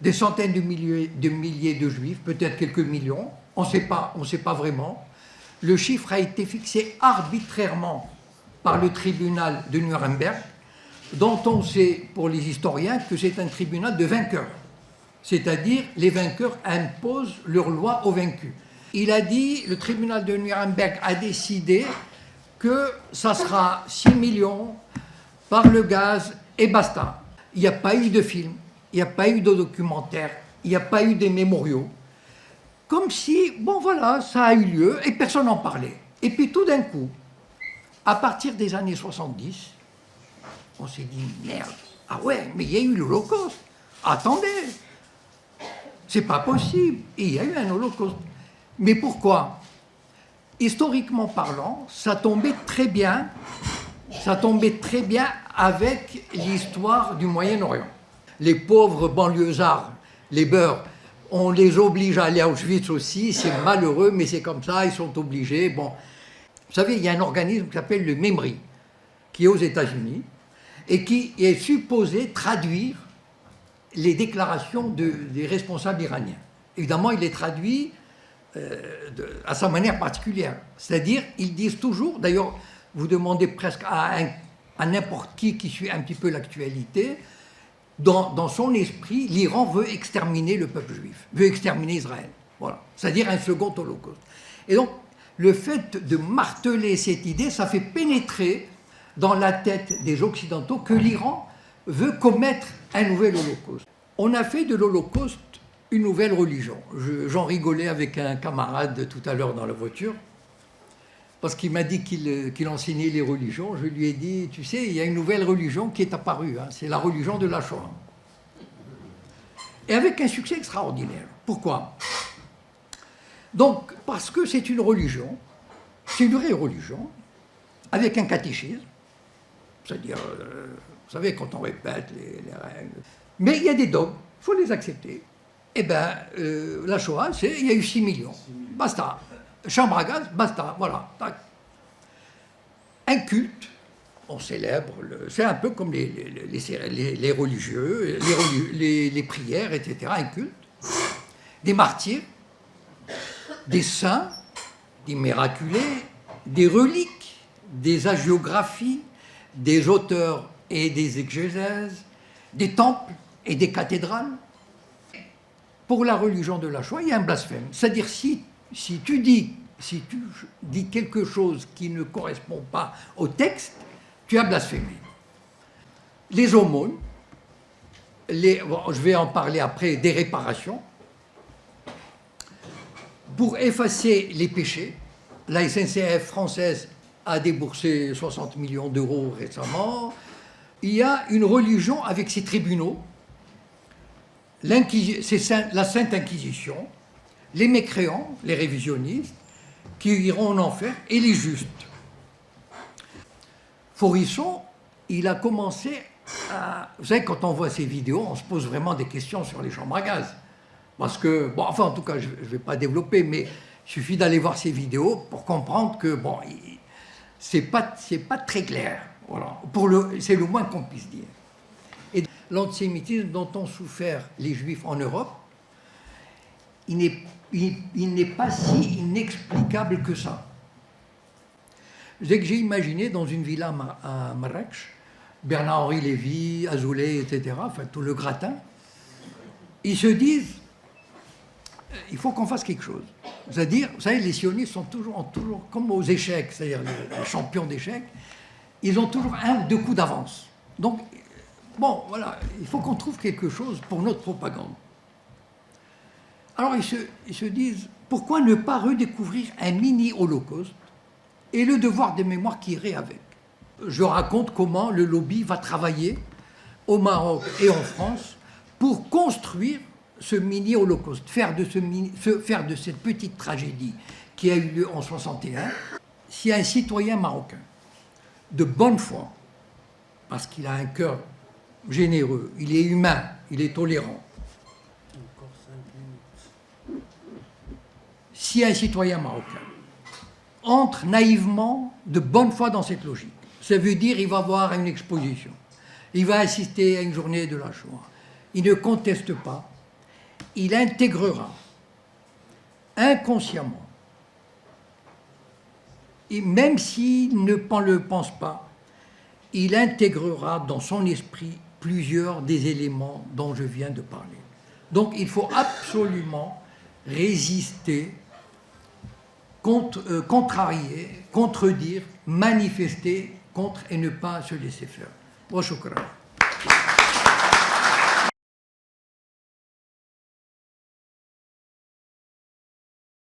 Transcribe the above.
des centaines de milliers de juifs, peut-être quelques millions, on ne sait pas vraiment. Le chiffre a été fixé arbitrairement par le tribunal de Nuremberg, dont on sait, pour les historiens, que c'est un tribunal de vainqueurs. C'est-à-dire, les vainqueurs imposent leurs lois aux vaincus. Il a dit, le tribunal de Nuremberg a décidé que ça sera 6 millions par le gaz et basta. Il n'y a pas eu de film, il n'y a pas eu de documentaire, il n'y a pas eu des mémoriaux. Comme si, bon voilà, ça a eu lieu et personne n'en parlait. Et puis tout d'un coup, à partir des années 70, on s'est dit, merde, ah ouais, mais il y a eu l'Holocauste. Attendez, c'est pas possible. Et il y a eu un Holocauste. Mais pourquoi? Historiquement parlant, ça tombait très bien avec l'histoire du Moyen-Orient. Les pauvres banlieusards, les beurs, on les oblige à aller à Auschwitz aussi, c'est malheureux, mais c'est comme ça, ils sont obligés. Bon. Vous savez, il y a un organisme qui s'appelle le MEMRI, qui est aux États-Unis, et qui est supposé traduire les déclarations des responsables iraniens. Évidemment, il les traduit à sa manière particulière. C'est-à-dire, ils disent toujours, d'ailleurs, vous demandez presque à n'importe qui suit un petit peu l'actualité, dans son esprit, l'Iran veut exterminer le peuple juif, veut exterminer Israël. Voilà. C'est-à-dire un second holocauste. Et donc, le fait de marteler cette idée, ça fait pénétrer dans la tête des Occidentaux que l'Iran veut commettre un nouvel holocauste. On a fait de l'holocauste une nouvelle religion. J'en rigolais avec un camarade tout à l'heure dans la voiture, parce qu'il m'a dit qu'il enseignait les religions. Je lui ai dit, tu sais, il y a une nouvelle religion qui est apparue, hein, c'est la religion de la Shoah. Et avec un succès extraordinaire. Pourquoi? Donc, parce que c'est une religion, c'est une vraie religion, avec un catéchisme, c'est-à-dire, vous savez, quand on répète les règles. Mais il y a des dogmes, il faut les accepter. Eh bien, la Shoah, il y a eu 6 millions. Basta. Chambre à gaz, basta. Voilà. Un culte, on célèbre, c'est un peu comme les religieux, les prières, etc. Un culte. Des martyrs, des saints, des miraculés, des reliques, des hagiographies, des auteurs et des exégèses, des temples et des cathédrales. Pour la religion de la Shoah, il y a un blasphème. C'est-à-dire, si tu dis quelque chose qui ne correspond pas au texte, tu as blasphémé. Les aumônes, je vais en parler après, des réparations, pour effacer les péchés. La SNCF française a déboursé 60 millions d'euros récemment. Il y a une religion avec ses tribunaux, c'est la Sainte Inquisition, les mécréants, les révisionnistes, qui iront en enfer, et les justes. Faurisson, il a commencé à... Vous savez, quand on voit ces vidéos, on se pose vraiment des questions sur les chambres à gaz. Parce que, bon, enfin, en tout cas, je ne vais pas développer, mais il suffit d'aller voir ces vidéos pour comprendre que, bon, c'est pas très clair. Voilà. C'est le moins qu'on puisse dire. Et l'antisémitisme dont ont souffert les Juifs en Europe, il n'est pas si inexplicable que ça. C'est que j'ai imaginé dans une villa à Marrakech, Bernard-Henri Lévy, Azoulay, etc., enfin tout le gratin, ils se disent, il faut qu'on fasse quelque chose. C'est-à-dire, vous savez, les sionistes ont toujours comme aux échecs, c'est-à-dire les champions d'échecs, ils ont toujours 1 ou 2 coups d'avance. Donc, bon, voilà, il faut qu'on trouve quelque chose pour notre propagande. Alors, ils se disent, pourquoi ne pas redécouvrir un mini-holocauste et le devoir de mémoire qui irait avec? Je raconte comment le lobby va travailler au Maroc et en France pour construire ce mini-holocauste, faire de cette petite tragédie qui a eu lieu en 1961, si un citoyen marocain de bonne foi, parce qu'il a un cœur généreux, il est humain, il est tolérant, si un citoyen marocain entre naïvement de bonne foi dans cette logique, ça veut dire qu'il va voir une exposition, il va assister à une journée de la Shoah, il ne conteste pas, il intégrera inconsciemment, et même s'il ne le pense pas, il intégrera dans son esprit plusieurs des éléments dont je viens de parler. Donc il faut absolument résister, contrarier, contredire, manifester contre et ne pas se laisser faire. Wa shukran.